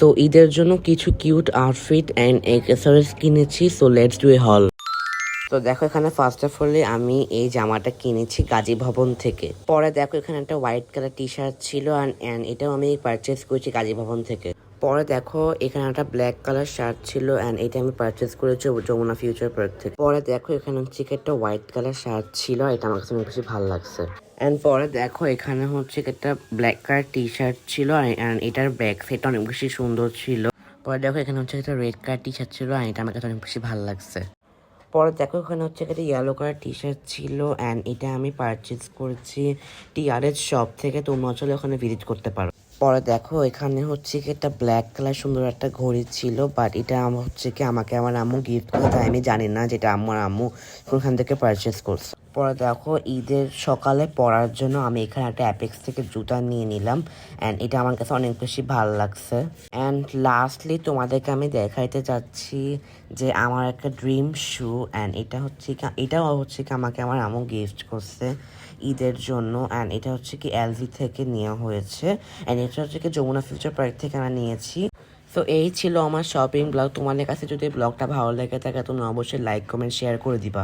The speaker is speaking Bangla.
সো ঈদের জন্য কিছু কিউট আউটফিট অ্যান্ড অ্যাক্সেসরিজ কিনেছি। সো লেটস ডু এ হল। তো দেখো এখানে ফার্স্ট অফ অল আমি এই জামাটা কিনেছি গাজী ভবন থেকে। পরে দেখো এখানে একটা হোয়াইট কালার টি শার্ট ছিল অ্যান্ড এটাও আমি পারচেস করেছি গাজী ভবন থেকে। পরে দেখো এখানে একটা ব্ল্যাক কালার শার্ট ছিল অ্যান্ড এটা আমি পারচেস করেছি যমুনা ফিউচার পার্ক থেকে। পরে দেখো এখানে হচ্ছে একটা হোয়াইট কালার শার্ট ছিল, এটা আমার কাছে অনেক বেশি ভালো লাগছে। অ্যান্ড পরে দেখো এখানে হচ্ছে একটা ব্ল্যাক কালার টি শার্ট ছিল অ্যান্ড এটার ব্যাক সাইডটা অনেক বেশি সুন্দর ছিল। পরে দেখো এখানে হচ্ছে একটা রেড কালার টি শার্ট ছিল অ্যান্ড এটা আমার কাছে অনেক বেশি ভালো লাগছে। পরে দেখো এখানে হচ্ছে একটা ইয়েলো কালার টি শার্ট ছিল অ্যান্ড এটা আমি পারচেজ করেছি টিআরএস শপ থেকে, তোমরা চলে ওখানে ভিজিট করতে পারো। পরে দেখো এখানে হচ্ছে কি একটা ব্ল্যাক কালার সুন্দর একটা ঘড়ি ছিল, বাট এটা হচ্ছে কি আমাকে আমার আম্মু গিফট করে, তাই আমি জানি না যেটা আমার আম্মু ওখান থেকে পারচেস করছে। পরে দেখো ঈদের সকালে পরার জন্য আমি এখানে একটা অ্যাপেক্স থেকে জুতা নিয়ে নিলাম অ্যান্ড এটা আমার কাছে অনেক বেশি ভালো লাগছে। অ্যান্ড লাস্টলি তোমাদেরকে আমি দেখাইতে চাচ্ছি যে আমার একটা ড্রিম শু অ্যান্ড এটাও হচ্ছে কি আমাকে আমার আম্মু গিফট করছে ঈদের জন্য অ্যান্ড এটা হচ্ছে কি এলভি থেকে নেওয়া হয়েছে অ্যান্ড এটা হচ্ছে কি যমুনা ফিউচার পার্ক থেকে আমরা নিয়েছি। তো এই ছিল আমার শপিং ব্লগ। তোমাদের কাছে যদি ব্লগটা ভালো লেগে থাকে তুমি অবশ্যই লাইক কমেন্ট শেয়ার করে দিবা।